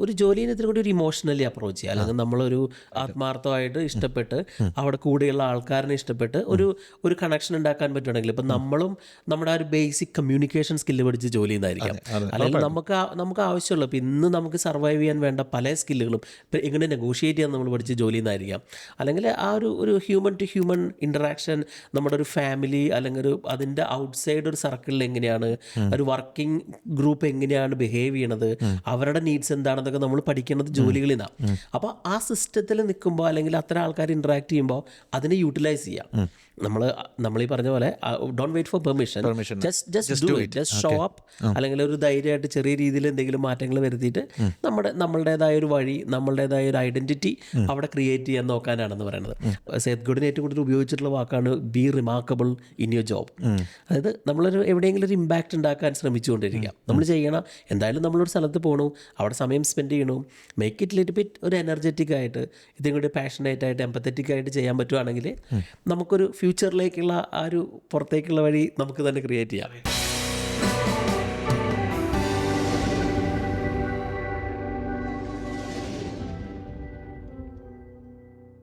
ഒരു ജോലിനെ ഇത്തിരി കൂടി ഒരു ഇമോഷണലി അപ്രോച്ച് ചെയ്യുക, അല്ലെങ്കിൽ നമ്മളൊരു ആത്മാർത്ഥമായിട്ട് ഇഷ്ടപ്പെട്ട് അവിടെ കൂടെയുള്ള ആൾക്കാരനെ ഇഷ്ടപ്പെട്ട് ഒരു കണക്ഷൻ ഉണ്ടാക്കാൻ പറ്റുകയാണെങ്കിൽ ഇപ്പം നമ്മളും നമ്മുടെ ആ ഒരു ബേസിക് കമ്മ്യൂണിക്കേഷൻ സ്കില്ല് പഠിച്ച് ജോലി ചെയ്യുന്നതായിരിക്കാം. അല്ലെങ്കിൽ നമുക്ക് ആവശ്യമുള്ള ഇപ്പം ഇന്ന് നമുക്ക് സർവൈവ് ചെയ്യാൻ വേണ്ട പല സ്കില്ലുകളും ഇപ്പം എങ്ങനെ നെഗോഷിയേറ്റ് ചെയ്യാൻ നമ്മൾ പഠിച്ച് ജോലി ചെയ്യുന്നതായിരിക്കാം. അല്ലെങ്കിൽ ആ ഒരു ഹ്യൂമൻ ടു ഹ്യൂമൻ ഇൻറ്ററാക്ഷൻ, നമ്മുടെ ഒരു ഫാമിലി അല്ലെങ്കിൽ അതിൻ്റെ ഔട്ട്സൈഡ് ഒരു സർക്കിളിൽ എങ്ങനെയാണ്, ഒരു വർക്കിംഗ് ഗ്രൂപ്പ് എങ്ങനെയാണ് ബിഹേവ് ചെയ്യണത്, അവരുടെ നീഡ്സ് എന്താണെന്നൊക്കെ നമ്മൾ പഠിക്കുന്നത് ജോലികളിൽ നിന്നാണ്. അപ്പോൾ ആ സിസ്റ്റത്തിൽ നിൽക്കുമ്പോൾ അല്ലെങ്കിൽ അത്തരം ആൾക്കാർ ഇൻട്രാക്ട് ചെയ്യുമ്പോൾ അതിനെ യൂട്ടിലൈസ് ചെയ്യാം. നമ്മൾ ഈ പറഞ്ഞ പോലെ don't wait for permission, just do it, just show up. അല്ലെങ്കിൽ ഒരു ധൈര്യമായിട്ട് ചെറിയ രീതിയിൽ എന്തെങ്കിലും മാറ്റങ്ങൾ വരുത്തിയിട്ട് നമ്മളുടേതായ ഒരു വഴി, നമ്മളുടേതായ ഒരു ഐഡന്റിറ്റി അവിടെ ക്രിയേറ്റ് ചെയ്യാൻ നോക്കാനാണെന്ന് പറയുന്നത്. സെത്ത് ഗോഡിന് ഏറ്റവും കൂടുതൽ ഉപയോഗിച്ചിട്ടുള്ള വാക്കാണ് B remarkable in your job. അതായത് നമ്മളൊരു എവിടെയെങ്കിലും ഒരു ഇമ്പാക്റ്റ് ഉണ്ടാക്കാൻ ശ്രമിച്ചുകൊണ്ടിരിക്കുക. നമ്മൾ ചെയ്യണം, എന്തായാലും നമ്മളൊരു സ്ഥലത്ത് പോകണം, അവിടെ സമയം സ്പെൻഡ് ചെയ്യണം, മേക്ക് ഇറ്റ് ലിറ്റിൽ ബിറ്റ് ഒരു എനർജറ്റിക് ആയിട്ട്, ഇതും കൂടി പാഷനേറ്റ് ആയിട്ട് എമ്പത്തറ്റിക് ആയിട്ട് ചെയ്യാൻ പറ്റുവാണെങ്കിൽ നമുക്കൊരു ഫ്യൂച്ചറിലേക്കുള്ള ആ ഒരു പുറത്തേക്കുള്ള വഴി നമുക്ക് തന്നെ ക്രിയേറ്റ് ചെയ്യാം.